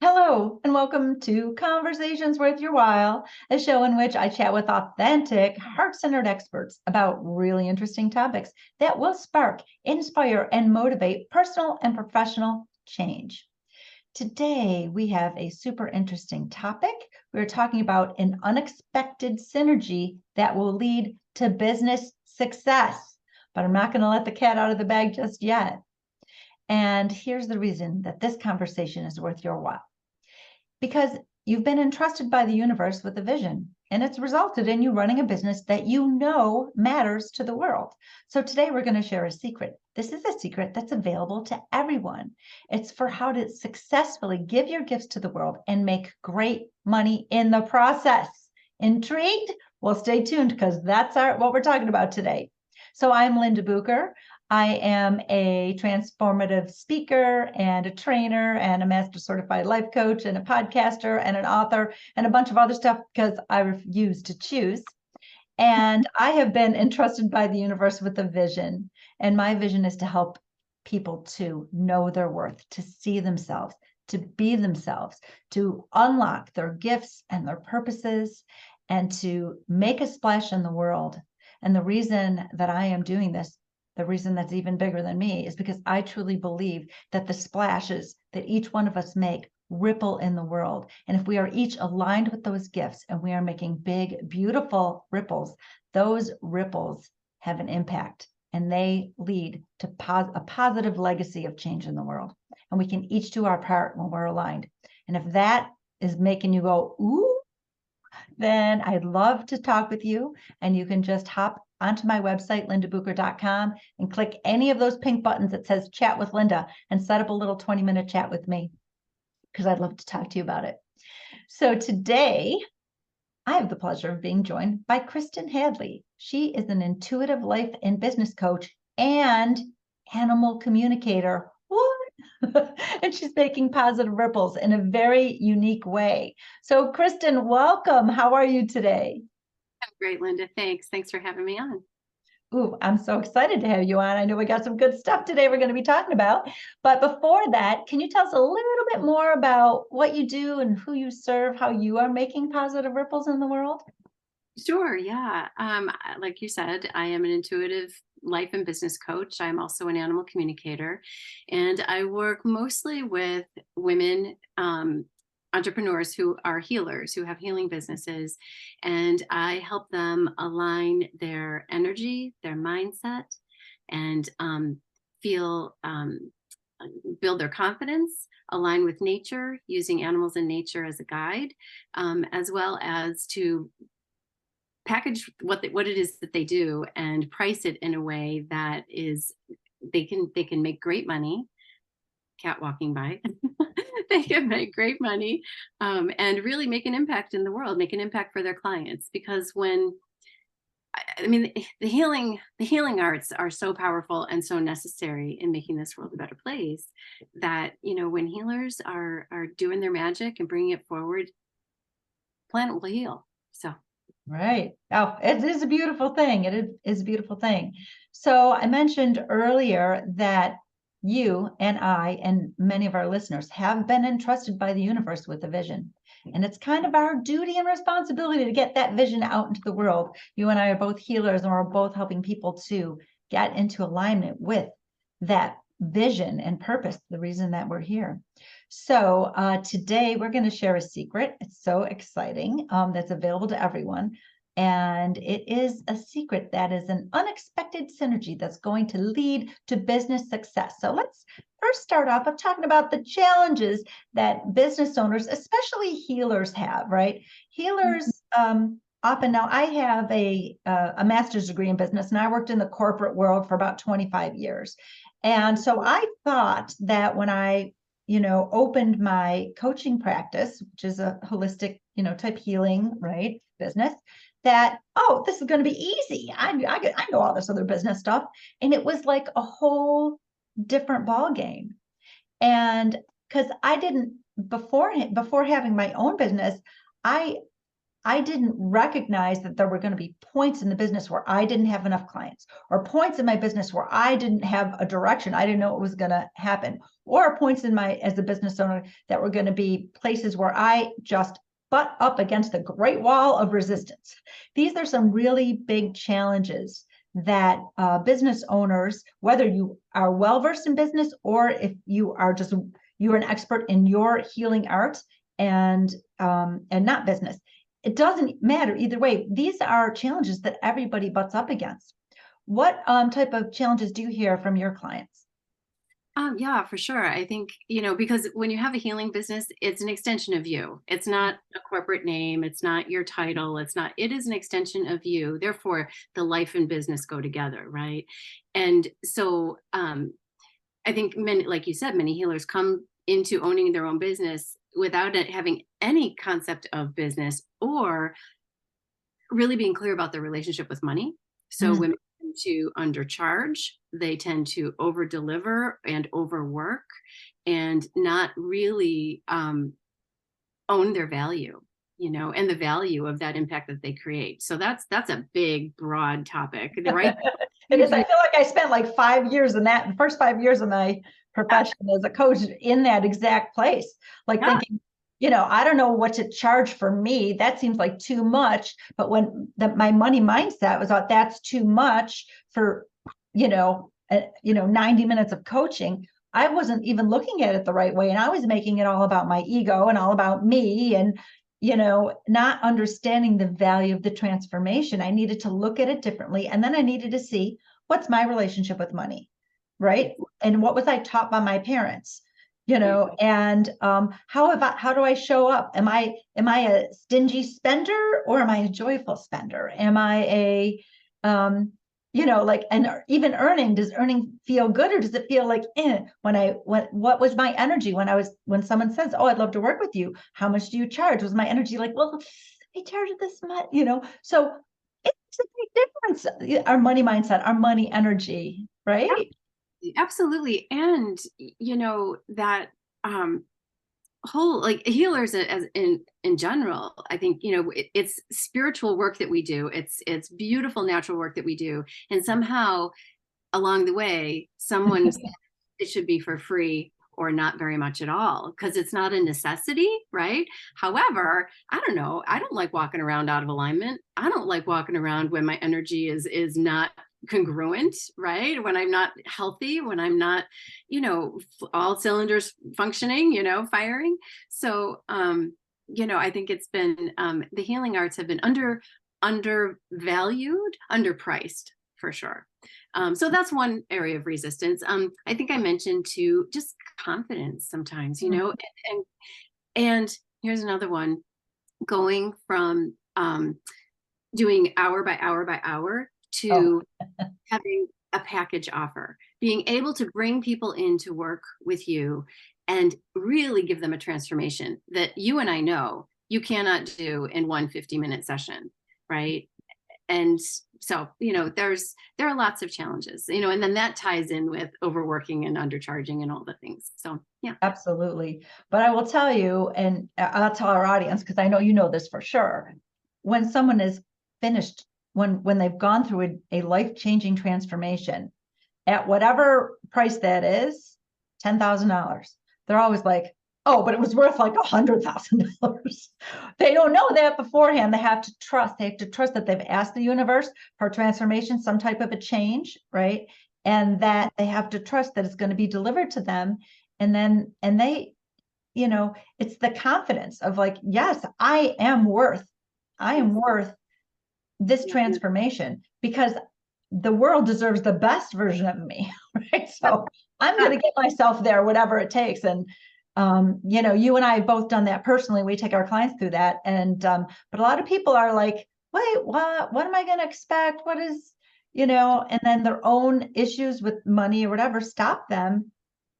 Hello, and welcome to Conversations Worth Your While, a show in which I chat with authentic, heart-centered experts about really interesting topics that will spark, inspire, and motivate personal and professional change. Today, we have a super interesting topic. We're talking about an unexpected synergy that will lead to business success, but I'm not going to let the cat out of the bag just yet. And here's the reason that this conversation is worth your while. Because you've been entrusted by the universe with a vision, and it's resulted in you running a business that you know matters to the world. So today we're going to share a secret. This is a secret that's available to everyone. It's for how to successfully give your gifts to the world and make great money in the process. Intrigued? Well, stay tuned because that's what we're talking about today. So I'm Linda Bucher. I am a transformative speaker and a trainer and a master certified life coach and a podcaster and an author and a bunch of other stuff because I refuse to choose. And I have been entrusted by the universe with a vision. And my vision is to help people to know their worth, to see themselves, to be themselves, to unlock their gifts and their purposes, and to make a splash in the world. And the reason that I am doing this, the reason that's even bigger than me, is because I truly believe that the splashes that each one of us make ripple in the world. And if we are each aligned with those gifts and we are making big, beautiful ripples, those ripples have an impact and they lead to a positive legacy of change in the world. And we can each do our part when we're aligned. And if that is making you go, ooh, then I'd love to talk with you. And you can just hop onto my website, lindabucher.com, and click any of those pink buttons that says chat with Linda and set up a little 20-minute chat with me because I'd love to talk to you about it. So today, I have the pleasure of being joined by Kristin Hadley. She is an intuitive life and business coach and animal communicator. And she's making positive ripples in a very unique way. So Kristin, welcome. How are you today? I'm great, Linda. Thanks for having me on. Ooh, I'm so excited to have you on. I know we got some good stuff today we're going to be talking about. But before that, can you tell us a little bit more about what you do and who you serve, how you are making positive ripples in the world? Sure, yeah. Like you said, I am an intuitive life and business coach. I'm also an animal communicator, and I work mostly with women entrepreneurs who are healers, who have healing businesses, and I help them align their energy, their mindset, and build their confidence, align with nature, using animals and nature as a guide, as well as to package what it is that they do and price it in a way that is they can make great money. Cat walking by. They can make great money, and really make an impact in the world, make an impact for their clients. Because I mean, the healing arts are so powerful and so necessary in making this world a better place, that when healers are doing their magic and bringing it forward, planet will heal. So Right. Oh, it is a beautiful thing. It is a beautiful thing. So I mentioned earlier that you and I and many of our listeners have been entrusted by the universe with a vision. And it's kind of our duty and responsibility to get that vision out into the world. You and I are both healers, and we're both helping people to get into alignment with that vision and purpose, the reason that we're here. So today we're going to share a secret. It's so exciting, that's available to everyone. And it is a secret that is an unexpected synergy that's going to lead to business success. So let's first start off of talking about the challenges that business owners, especially healers, have, right? Healers often, now I have a master's degree in business, and I worked in the corporate world for about 25 years. And so I thought that when I opened my coaching practice, which is a holistic, type healing, right, business, that, oh, this is going to be easy. I know all this other business stuff. And it was like a whole different ball game. And because I didn't, before having my own business, I I didn't recognize that there were going to be points in the business where I didn't have enough clients, or points in my business where I didn't have a direction. I didn't know what was going to happen, or points in my, as a business owner, that were going to be places where I just butt up against a great wall of resistance. These are some really big challenges that business owners, whether you are well-versed in business or if you are just, you're an expert in your healing art and not business, it doesn't matter either way. These are challenges that everybody butts up against. What type of challenges do you hear from your clients? Yeah, for sure. I think, because when you have a healing business, it's an extension of you. It's not a corporate name. It's not your title. It is an extension of you. Therefore, the life and business go together, right? And so I think many, like you said, many healers come into owning their own business without it having any concept of business or really being clear about their relationship with money. So women tend to undercharge, they tend to over deliver and overwork and not really own their value, and the value of that impact that they create. So that's a big, broad topic, right? It is. I feel like I spent like 5 years in that, the first 5 years of my profession as a coach, in that exact place, like thinking, I don't know what to charge for me. That seems like too much. But when my money mindset was out, that's too much for, 90 minutes of coaching. I wasn't even looking at it the right way. And I was making it all about my ego and all about me, and, not understanding the value of the transformation. I needed to look at it differently. And then I needed to see, what's my relationship with money, right? And what was I taught by my parents? And how do I show up? Am I a stingy spender, or am I a joyful spender? Am I a, and even earning, does earning feel good, or does it feel like, what was my energy when someone says, oh, I'd love to work with you. How much do you charge? Was my energy like, well, I charge this much, so it's a big difference. Our money mindset, our money energy, right? Absolutely. And that whole, like, healers as in general, I think, it's spiritual work that we do. It's beautiful natural work that we do. And somehow along the way, someone said it should be for free or not very much at all, because it's not a necessity, right? However, I don't know. I don't like walking around out of alignment. I don't like walking around when my energy is not congruent, right? When I'm not healthy, when I'm not, all cylinders functioning, firing. So, I think it's been, the healing arts have been undervalued, underpriced for sure. So that's one area of resistance. I think I mentioned too, just confidence sometimes, and here's another one, going from doing hour by hour by hour to having a package offer, being able to bring people in to work with you and really give them a transformation that you and I know you cannot do in one 50-minute session, right? And so, there are lots of challenges, and then that ties in with overworking and undercharging and all the things. So, yeah. Absolutely. But I will tell you, and I'll tell our audience, because I know you know this for sure, when someone is finished, when they've gone through a life-changing transformation at whatever price that is, $10,000, they're always like, oh, but it was worth like $100,000. They don't know that beforehand. They have to trust. They have to trust that they've asked the universe for transformation, some type of a change, right? And that they have to trust that it's going to be delivered to them. And they, it's the confidence of like, yes, I am worth this transformation, because the world deserves the best version of me, right? So I'm going to get myself there, whatever it takes. And you and I have both done that personally. We take our clients through that, and but a lot of people are like, wait, what am I going to expect? What is, and then their own issues with money or whatever stop them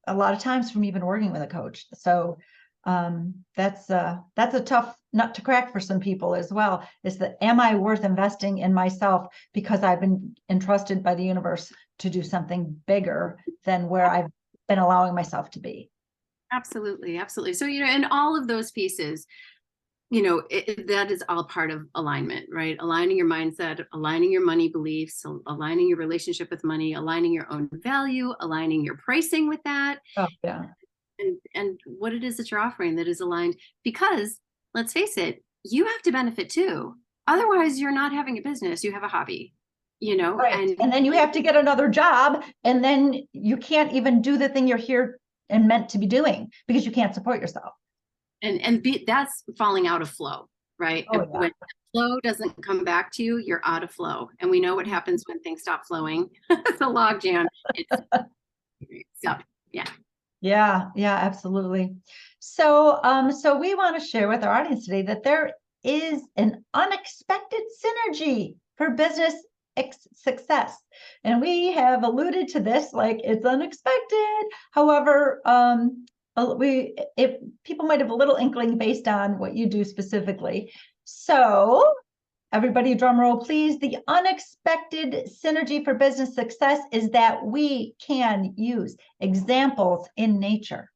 a lot of times from even working with a coach. So that's a tough nut to crack for some people as well, is that, am I worth investing in myself because I've been entrusted by the universe to do something bigger than where I've been allowing myself to be? Absolutely. Absolutely. So, and all of those pieces, that is all part of alignment, right? Aligning your mindset, aligning your money beliefs, aligning your relationship with money, aligning your own value, aligning your pricing with that, Oh, yeah. and what it is that you're offering that is aligned. Because let's face it, you have to benefit too. Otherwise, you're not having a business, you have a hobby, Right. And then you have to get another job, and then you can't even do the thing you're here and meant to be doing because you can't support yourself. That's falling out of flow, right? Oh, yeah. When flow doesn't come back to you, you're out of flow. And we know what happens when things stop flowing. It's a log jam. So yeah. Yeah, yeah, absolutely. So, so we want to share with our audience today that there is an unexpected synergy for business success. And we have alluded to this, like it's unexpected. However, people might have a little inkling based on what you do specifically. So everybody, drum roll, please. The unexpected synergy for business success is that we can use examples in nature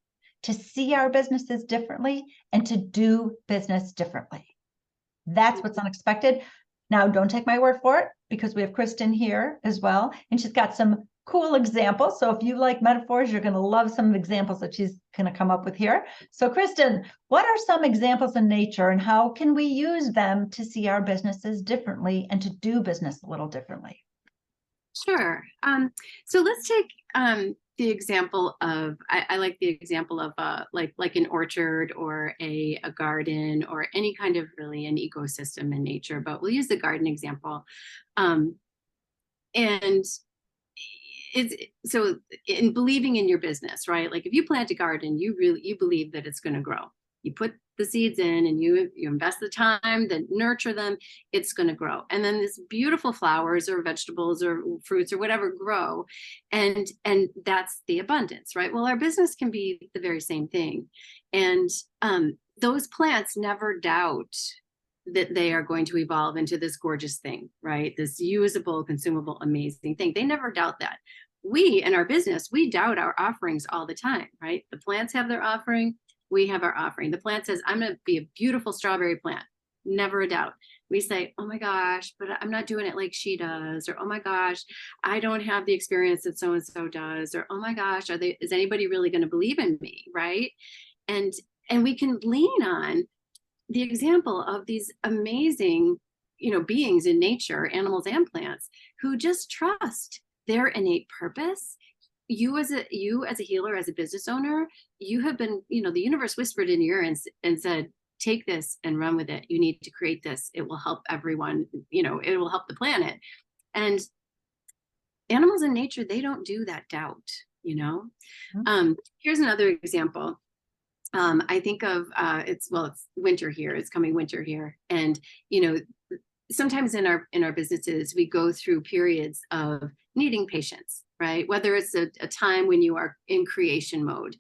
to see our businesses differently and to do business differently. That's what's unexpected. Now, don't take my word for it, because we have Kristin here as well, and she's got some cool examples. So if you like metaphors, you're going to love some examples that she's going to come up with here. So Kristin, what are some examples in nature, and how can we use them to see our businesses differently and to do business a little differently? Sure. So let's take the example of, I like the example of like an orchard or a garden or any kind of really an ecosystem in nature, but we'll use the garden example. And it's so in believing in your business, right? Like if you plant a garden, you believe that it's going to grow. You put the seeds in and you invest the time, then nurture them, it's going to grow. And then these beautiful flowers or vegetables or fruits or whatever grow. And that's the abundance, right? Well, our business can be the very same thing. And those plants never doubt that they are going to evolve into this gorgeous thing, right? This usable, consumable, amazing thing. They never doubt that. We in our business, we doubt our offerings all the time, right? The plants have their offering. We have our offering. The plant says, I'm going to be a beautiful strawberry plant. Never a doubt. We say, oh my gosh, but I'm not doing it like she does. Or, oh my gosh, I don't have the experience that so-and-so does. Or, oh my gosh, is anybody really going to believe in me? Right. And we can lean on the example of these amazing, beings in nature, animals and plants, who just trust their innate purpose. You as a healer, as a business owner, you have been, the universe whispered in your ear and said, take this and run with it. You need to create this. It will help everyone, it will help the planet. And animals in nature, they don't do that doubt, Mm-hmm. Here's another example. I think of, it's winter here, it's coming winter here. And, sometimes in our businesses, we go through periods of needing patience, right? Whether it's a time when you are in creation mode,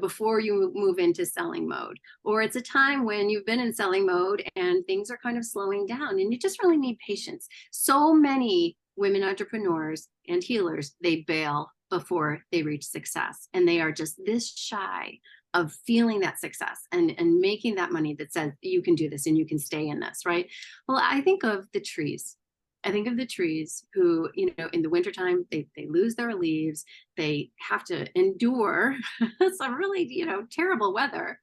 before you move into selling mode, or it's a time when you've been in selling mode and things are kind of slowing down and you just really need patience. So many women entrepreneurs and healers, they bail before they reach success, and they are just this shy of feeling that success and making that money that says you can do this and you can stay in this, right? Well, I think of the trees. I think of the trees who, in the wintertime, they lose their leaves. They have to endure some really, terrible weather.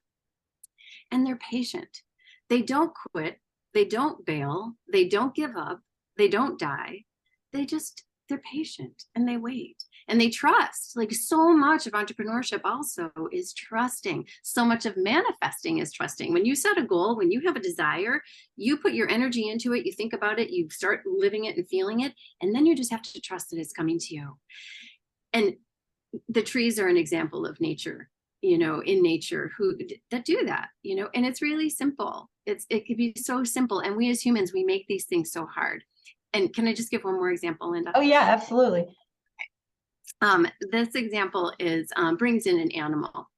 And they're patient. They don't quit. They don't bail. They don't give up. They don't die. They're patient and they wait and they trust. Like, so much of entrepreneurship also is trusting. So much of manifesting is trusting. When you set a goal, when you have a desire, you put your energy into it, you think about it, you start living it and feeling it, and then you just have to trust that it's coming to you. And the trees are an example of nature, in nature that do that, and it's really simple. It could be so simple. And we as humans, we make these things so hard. And can I just give one more example, Linda? Oh yeah, absolutely. This example is brings in an animal,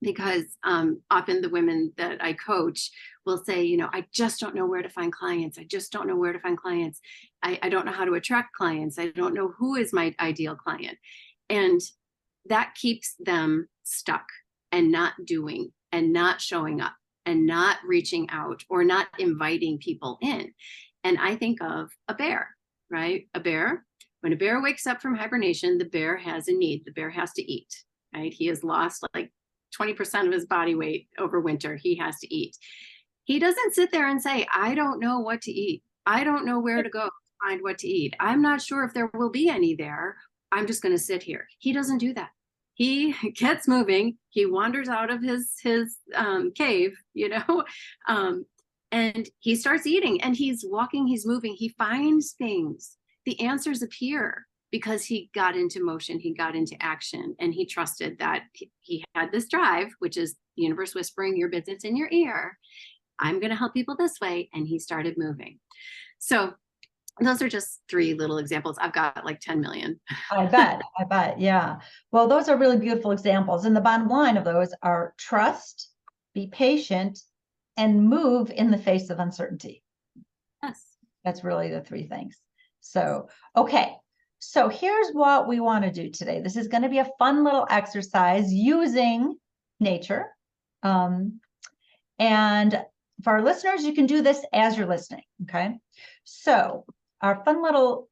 because often the women that I coach will say, I just don't know where to find clients. I just don't know where to find clients. I don't know how to attract clients. I don't know who is my ideal client. And that keeps them stuck and not doing and not showing up. and not reaching out or not inviting people in. And I think of a bear, right? A bear, when a bear wakes up from hibernation, the bear has a need. The bear has to eat, right? He has lost like 20% of his body weight over winter. He has to eat. He doesn't sit there and say, I don't know what to eat. I don't know where to go to find what to eat. I'm not sure if there will be any there. I'm just going to sit here. He doesn't do that. He gets moving. He wanders out of his cave, and he starts eating, and he's walking, he's moving, he finds things. The answers appear because he got into motion, he got into action, and he trusted that he had this drive, which is the universe whispering your business in your ear. I'm going to help people this way. And he started moving. So those are just 3 little examples. I've got like 10 million. I bet. Yeah. Well, those are really beautiful examples. And the bottom line of those are trust, be patient, and move in the face of uncertainty. Yes. That's really the 3 things. So, okay. So here's what we want to do today. This is going to be a fun little exercise using nature. And for our listeners, you can do this as you're listening. Okay. So our fun little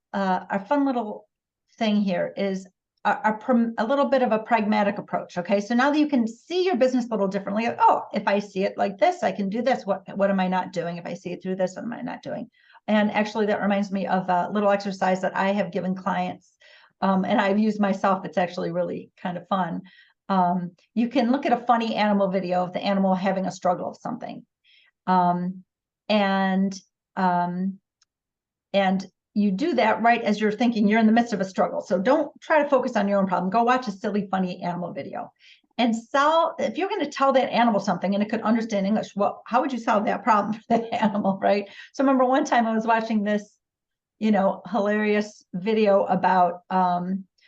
thing here is a little bit of a pragmatic approach. Okay. So now that you can see your business a little differently, oh, if I see it like this, I can do this. What am I not doing? If I see it through this, what am I not doing? And actually that reminds me of a little exercise that I have given clients, and I've used myself. It's actually really kind of fun. You can look at a funny animal video of the animal having a struggle of something. And you do that right as you're thinking you're in the midst of a struggle. So don't try to focus on your own problem. Go watch a silly, funny animal video. And if you're going to tell that animal something and it could understand English, well, how would you solve that problem for that animal, right? So I remember one time I was watching this, hilarious video about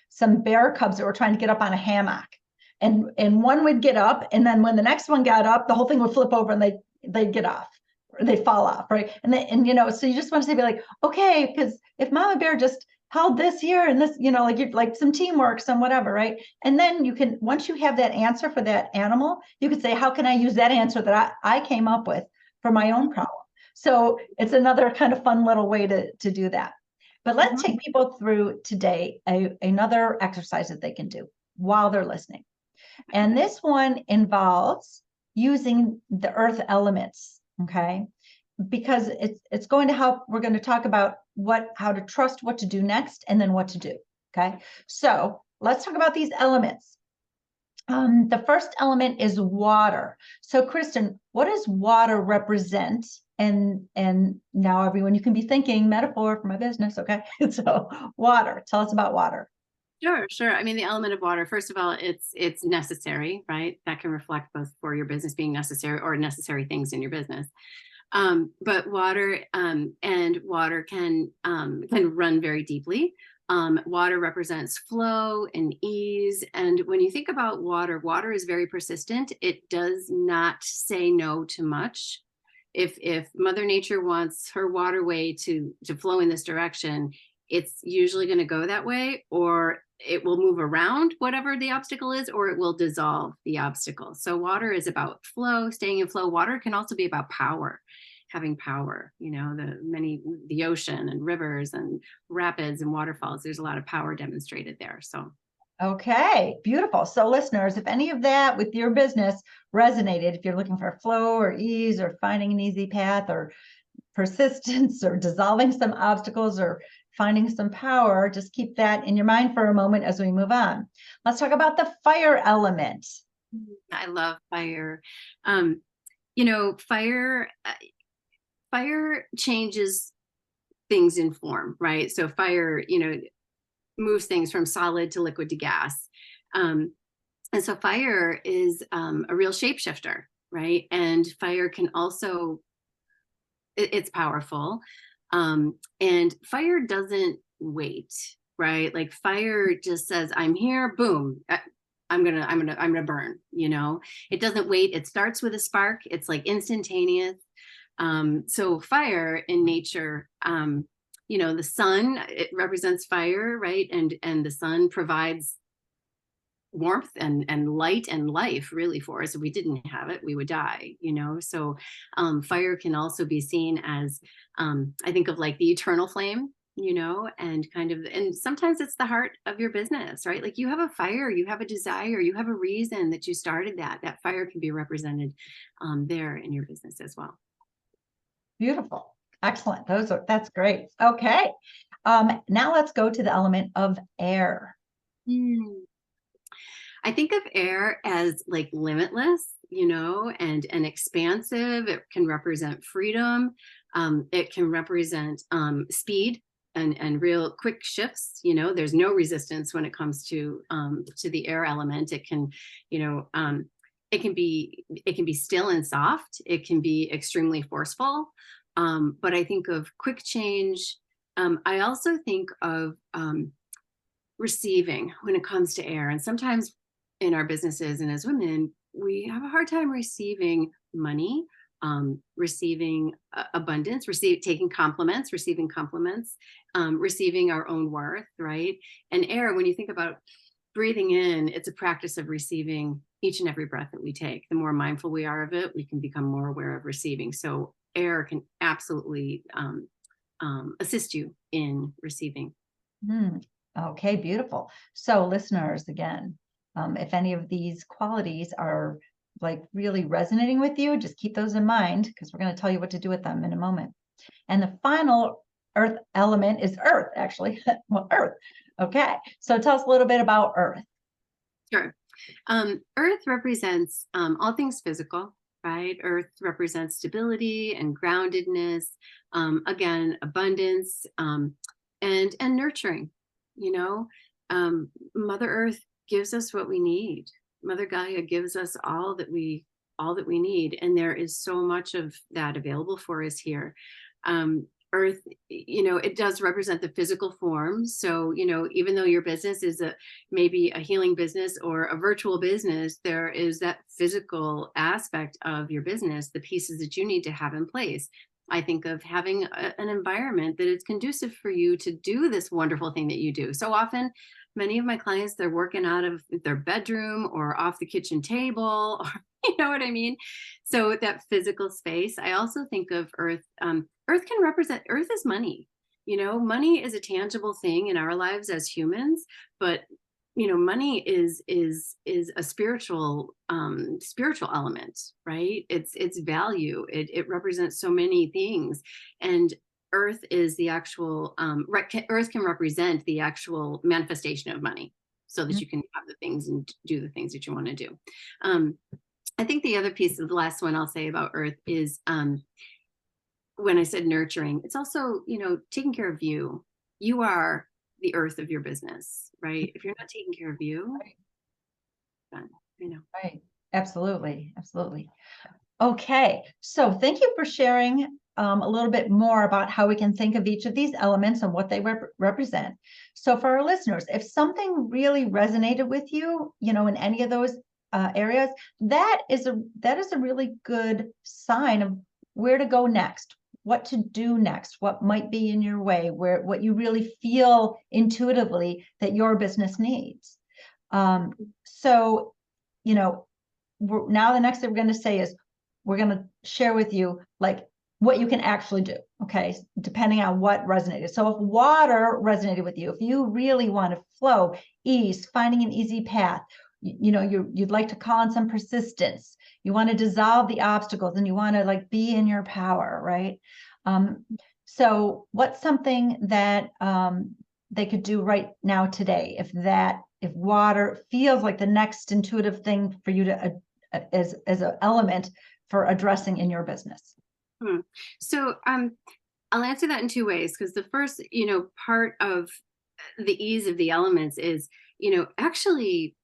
some bear cubs that were trying to get up on a hammock. And one would get up, and then when the next one got up, the whole thing would flip over and they'd get off. They fall off, right? So you just want to say, be like, okay, because if Mama Bear just held this here and this, like some teamwork, some whatever, right? And then you can, once you have that answer for that animal, you could say, how can I use that answer that I came up with for my own problem? So it's another kind of fun little way to do that. But let's take people through today another exercise that they can do while they're listening. And this one involves using the earth elements. Okay, because it's going to help. We're going to talk about how to trust, what to do next, and then what to do. Okay, so let's talk about these elements. The first element is water. So Kristin, what does water represent? And now everyone, you can be thinking metaphor for my business. Okay, so water. Tell us about water. Sure. I mean, the element of water, first of all, it's necessary, right? That can reflect both for your business being necessary or necessary things in your business. But water and water can run very deeply. Water represents flow and ease. And when you think about water is very persistent. It does not say no to much. If Mother Nature wants her waterway to flow in this direction, it's usually going to go that way, or it will move around whatever the obstacle is, or it will dissolve the obstacle. So water is about flow, staying in flow. Water can also be about power, having power, the ocean and rivers and rapids and waterfalls. There's a lot of power demonstrated there. So. Okay, beautiful. So listeners, if any of that with your business resonated, if you're looking for flow or ease or finding an easy path or persistence or dissolving some obstacles or finding some power, just keep that in your mind for a moment as we move on. Let's talk about the fire element. I love fire. Fire changes things in form, right? So fire, moves things from solid to liquid to gas. And so fire is a real shapeshifter, right? And fire can also, it's powerful. And fire doesn't wait, right? Like fire just says, I'm here, boom, I'm gonna burn, It doesn't wait. It starts with a spark. It's like instantaneous. So fire in nature, the sun, it represents fire, right? And the sun provides warmth and light and life really for us. If we didn't have it, we would die, you know? So fire can also be seen as, I think of like the eternal flame, you know, and kind of, and sometimes it's the heart of your business, right? Like you have a fire, you have a desire, you have a reason that you started that fire can be represented there in your business as well. Beautiful. Excellent. That's great. Okay. Now let's go to the element of air. I think of air as like limitless, you know, and expansive. It can represent freedom. It can represent speed and real quick shifts. You know, there's no resistance when it comes to the air element. It can, you know, it can be still and soft. It can be extremely forceful. But I think of quick change. I also think of receiving when it comes to air. And sometimes in our businesses and as women, we have a hard time receiving money, receiving abundance, taking compliments, receiving compliments, receiving our own worth, right? And air, when you think about breathing in, it's a practice of receiving each and every breath that we take. The more mindful we are of it, we can become more aware of receiving. So air can absolutely assist you in receiving. Okay, beautiful. So listeners, again, if any of these qualities are like really resonating with you, just keep those in mind because we're going to tell you what to do with them in a moment. And the final earth element is earth, actually. Well, earth. Okay. So tell us a little bit about earth. Sure. Earth represents all things physical, right? Earth represents stability and groundedness, again, abundance, and nurturing. You know, Mother Earth gives us what we need. Mother Gaia gives us all that we need, and there is so much of that available for us here. Earth, you know, it does represent the physical form. So, you know, even though your business is maybe a healing business or a virtual business, there is that physical aspect of your business, the pieces that you need to have in place. I think of having an environment that is conducive for you to do this wonderful thing that you do. So often, many of my clients, they're working out of their bedroom or off the kitchen table, or, you know what I mean? So that physical space. I also think of earth. Earth can represent, earth is money. You know, money is a tangible thing in our lives as humans, but you know, money is a spiritual element, right? It's value. It represents so many things, and earth is the actual earth can represent the actual manifestation of money, so that you can have the things and do the things that you want to do. I think the other piece of the last one I'll say about earth is when I said nurturing, it's also, you know, taking care of you. You are the earth of your business, right? If you're not taking care of you, then, you know. Right. Absolutely. Absolutely. Okay. So thank you for sharing a little bit more about how we can think of each of these elements and what they represent. So for our listeners, if something really resonated with you, you know, in any of those areas, that is a really good sign of where to go next, what to do next, what might be in your way, what you really feel intuitively that your business needs. So, you know, now the next thing we're going to say is we're going to share with you like what you can actually do. Okay. Depending on what resonated. So if water resonated with you, if you really want to flow, ease, finding an easy path, you know, you'd like to call on some persistence, you want to dissolve the obstacles, and you want to like be in your power, right? So what's something that they could do right now today if water feels like the next intuitive thing for you to as an element for addressing in your business? So I'll answer that in two ways, because the first, you know, part of the ease of the elements is, you know, actually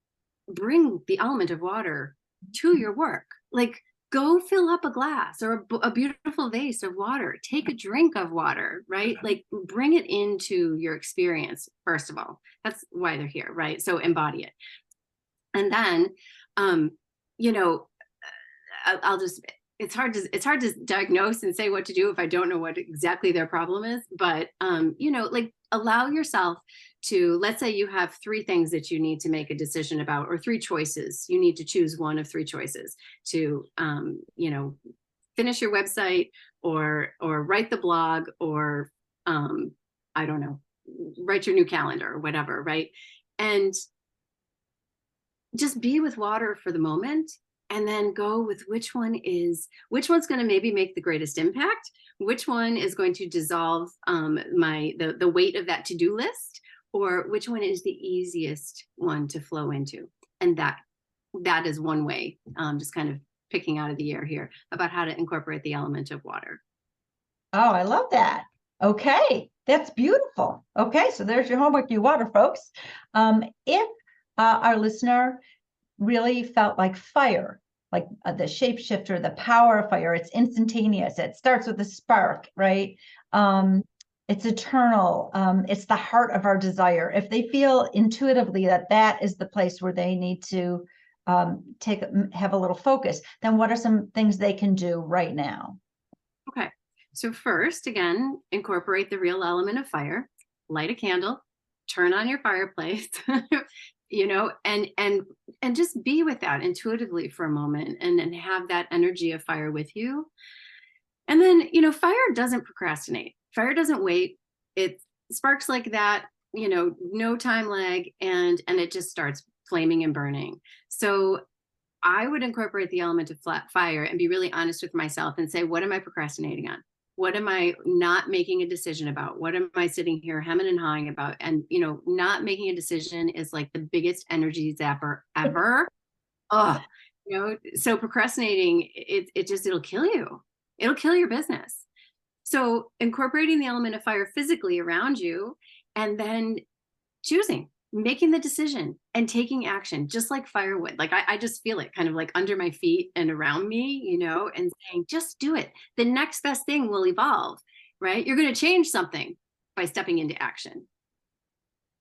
bring the element of water to your work. Like, go fill up a glass or a beautiful vase of water. Take a drink of water, right? Like, bring it into your experience, first of all. That's why they're here, right? So embody it. And then, you know, I'll just, it's hard to diagnose and say what to do if I don't know what exactly their problem is. But, you know, like, allow yourself to, let's say you have 3 things that you need to make a decision about, or 3 choices. You need to choose one of 3 choices to, finish your website, or write the blog, or I don't know, write your new calendar or whatever, right? And just be with water for the moment, and then go with which one's going to maybe make the greatest impact, which one is going to dissolve the weight of that to-do list, or which one is the easiest one to flow into. And that is one way, just kind of picking out of the air here, about how to incorporate the element of water. Oh, I love that. Okay, that's beautiful. Okay, so there's your homework, you water folks. If our listener really felt like fire, like the shapeshifter, the power of fire, it's instantaneous. It starts with a spark, right? It's eternal. It's the heart of our desire. If they feel intuitively that is the place where they need to have a little focus, then what are some things they can do right now? Okay. So first, again, incorporate the real element of fire, light a candle, turn on your fireplace, and just be with that intuitively for a moment, and have that energy of fire with you. And then, fire doesn't procrastinate. Fire doesn't wait. It sparks like that, no time lag, and it just starts flaming and burning. So I would incorporate the element of fire and be really honest with myself and say, what am I procrastinating on? What am I not making a decision about? What am I sitting here hemming and hawing about? And, not making a decision is like the biggest energy zapper ever. Oh, so procrastinating, it'll kill you. It'll kill your business. So incorporating the element of fire physically around you, and then making the decision and taking action, just like firewood. Like I just feel it kind of like under my feet and around me, and saying, just do it. The next best thing will evolve, right? You're going to change something by stepping into action.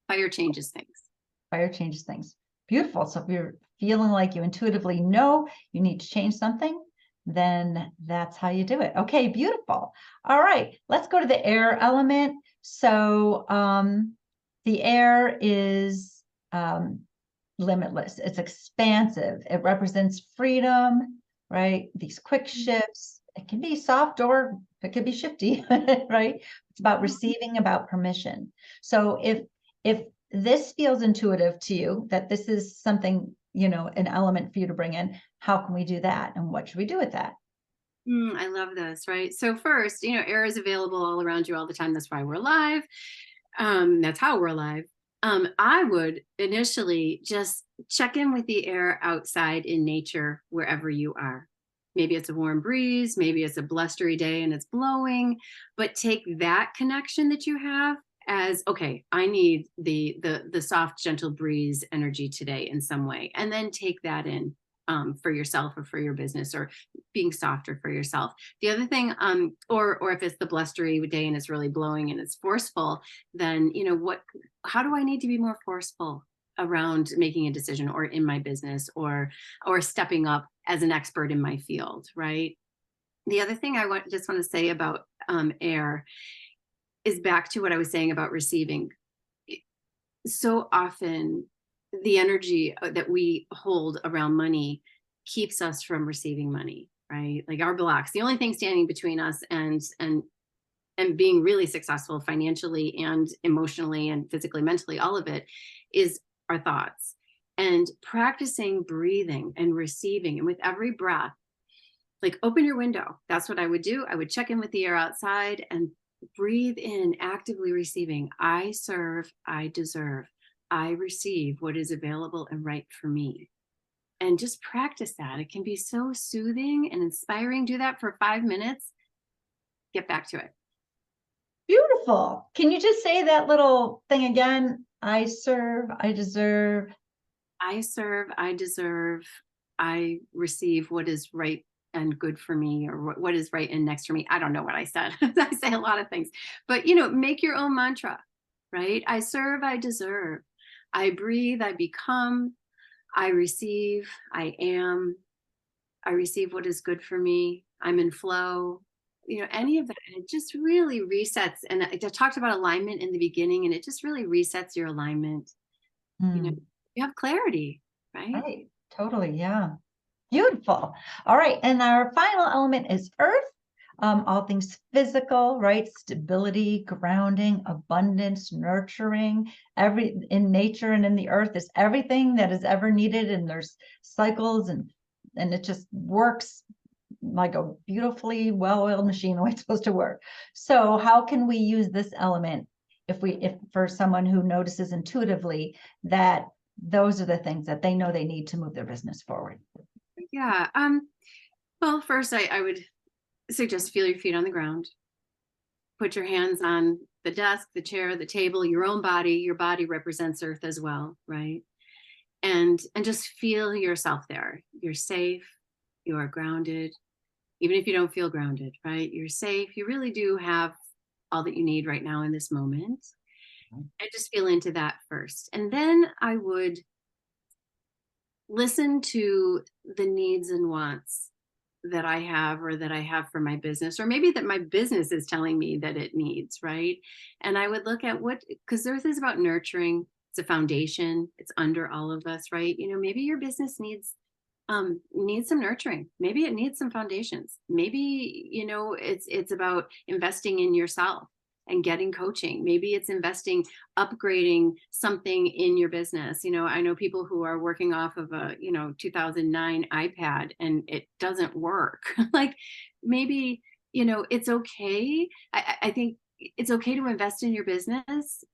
Fire changes things. Fire changes things. Beautiful. So if you're feeling like you intuitively know you need to change something, then that's how you do it. Okay, beautiful. All right, let's go to the air element. So the air is limitless. It's expansive. It represents freedom, right? These quick shifts. It can be soft or it could be shifty, right? It's about receiving, about permission. So if this feels intuitive to you, that this is something, an element for you to bring in, how can we do that? And what should we do with that? I love this, right? So first, air is available all around you all the time. That's why we're alive. That's how we're alive. I would initially just check in with the air outside in nature, wherever you are. Maybe it's a warm breeze, maybe it's a blustery day and it's blowing, but take that connection that you have as, okay, I need the soft, gentle breeze energy today in some way, and then take that in for yourself or for your business, or being softer for yourself. The other thing, or if it's the blustery day and it's really blowing and it's forceful, then, how do I need to be more forceful around making a decision, or in my business, or stepping up as an expert in my field, right? The other thing I just want to say about air is back to what I was saying about receiving. So often the energy that we hold around money keeps us from receiving money, right? Like our blocks, the only thing standing between us and being really successful financially and emotionally and physically, mentally, all of it, is our thoughts. And practicing breathing and receiving, and with every breath, like open your window. That's what I would do. I would check in with the air outside and breathe in, actively receiving. I serve, I deserve. I receive what is available and right for me. And just practice that. It can be so soothing and inspiring. Do that for 5 minutes. Get back to it. Beautiful. Can you just say that little thing again? I serve, I deserve. I serve, I deserve. I receive what is right and good for me, or what is right and next for me. I don't know what I said. I say a lot of things, but make your own mantra, right? I serve, I deserve. I breathe, I become. I receive, I am. I receive what is good for me. I'm in flow. any of that. And it just really resets. And I talked about alignment in the beginning, and it just really resets your alignment. Mm, You have clarity, right? right. Totally. Yeah. Beautiful. All right. And our final element is earth. All things physical, right? Stability, grounding, abundance, nurturing. In nature and in the earth is everything that is ever needed. And there's cycles and it just works like a beautifully well-oiled machine the way it's supposed to work. So how can we use this element if for someone who notices intuitively that those are the things that they know they need to move their business forward? Yeah. Well, first I would suggest feel your feet on the ground. Put your hands on the desk, the chair, the table, your own body. Your body represents earth as well, right? And just feel yourself there. You're safe, you are grounded. Even if you don't feel grounded, right? You're safe. You really do have all that you need right now in this moment. I just feel into that first. And then I would listen to the needs and wants that I have, or that I have for my business, or maybe that my business is telling me that it needs, right? And I would look at because earth is about nurturing. It's a foundation. It's under all of us, right? Maybe your business needs some nurturing. Maybe it needs some foundations. Maybe, it's about investing in yourself and getting coaching. Maybe it's upgrading something in your business. I know people who are working off of a, 2009 iPad and it doesn't work. Like maybe, it's okay. I think it's okay to invest in your business.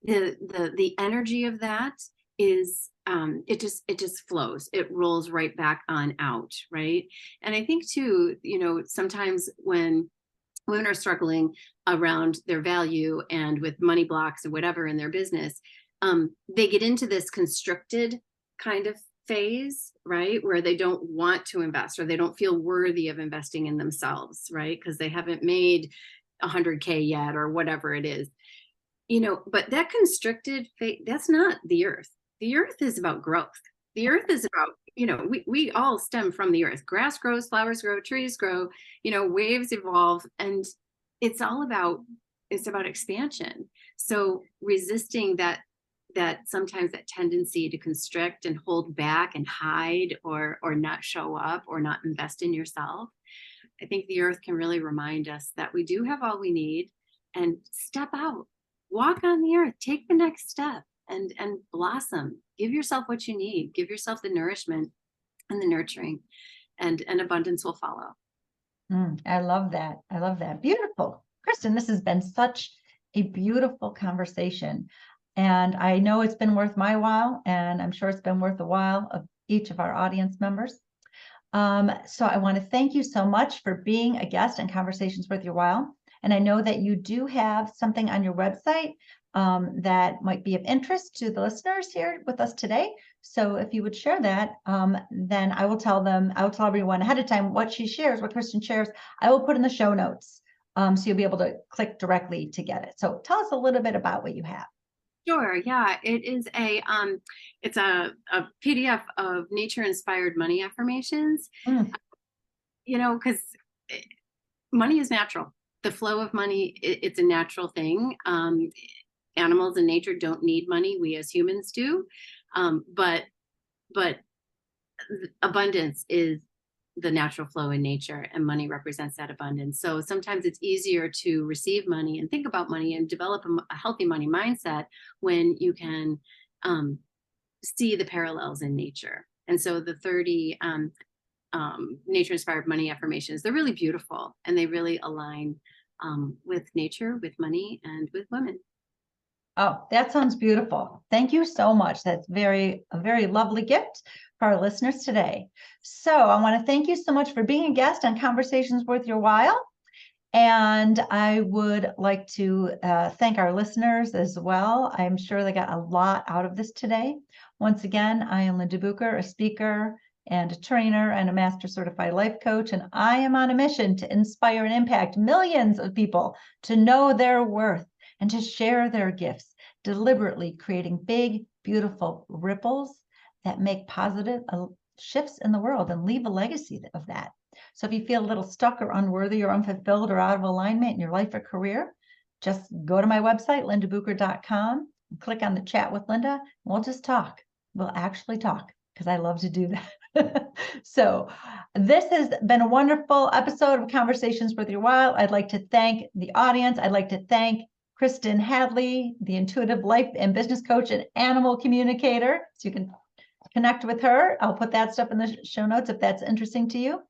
The energy of that is it just flows. It rolls right back on out, right? And I think too, sometimes when women are struggling around their value and with money blocks or whatever in their business, they get into this constricted kind of phase, right, where they don't want to invest, or they don't feel worthy of investing in themselves, right, because they haven't made 100K yet, or whatever it is. But that constricted phase, that's not the earth. The earth is about growth. The earth is about, we all stem from the earth. Grass grows, flowers grow, trees grow, waves evolve. And it's about expansion. So resisting that sometimes that tendency to constrict and hold back and hide, or not show up, or not invest in yourself. I think the earth can really remind us that we do have all we need, and step out, walk on the earth, take the next step, and blossom. Give yourself what you need. Give yourself the nourishment and the nurturing, and abundance will follow. I love that. I love that. Beautiful. Kristin, this has been such a beautiful conversation. And I know it's been worth my while, and I'm sure it's been worth the while of each of our audience members. So I want to thank you so much for being a guest on Conversations Worth Your While. And I know that you do have something on your website that might be of interest to the listeners here with us today. So if you would share that, then I will tell everyone ahead of time what Kristin shares. I will put in the show notes. So you'll be able to click directly to get it. So tell us a little bit about what you have. Sure. Yeah, it is it's a PDF of Nature Inspired Money Affirmations. Because money is natural. The flow of money, it's a natural thing. Animals in nature don't need money. We as humans do. But abundance is the natural flow in nature, and money represents that abundance. So sometimes it's easier to receive money and think about money and develop a healthy money mindset when you can see the parallels in nature. And so the 30 Nature Inspired Money Affirmations, they're really beautiful, and they really align with nature, with money, and with women. Oh, that sounds beautiful. Thank you so much. That's a very lovely gift for our listeners today. So I want to thank you so much for being a guest on Conversations Worth Your While. And I would like to thank our listeners as well. I'm sure they got a lot out of this today. Once again, I am Linda Bucher, a speaker and a trainer and a master certified life coach. And I am on a mission to inspire and impact millions of people to know their worth and to share their gifts, deliberately creating big, beautiful ripples that make positive shifts in the world and leave a legacy of that. So if you feel a little stuck or unworthy or unfulfilled or out of alignment in your life or career, just go to my website, lindabucher.com, click on the chat with Linda, and we'll just talk. We'll actually talk because I love to do that. So this has been a wonderful episode of Conversations Worth Your While. I'd like to thank the audience. I'd like to thank Kristin Hadley, the intuitive life and business coach and animal communicator. So you can connect with her. I'll put that stuff in the show notes if that's interesting to you.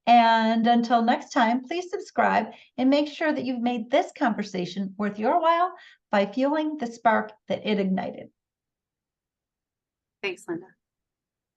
And until next time, please subscribe and make sure that you've made this conversation worth your while by fueling the spark that it ignited. Thanks, Linda.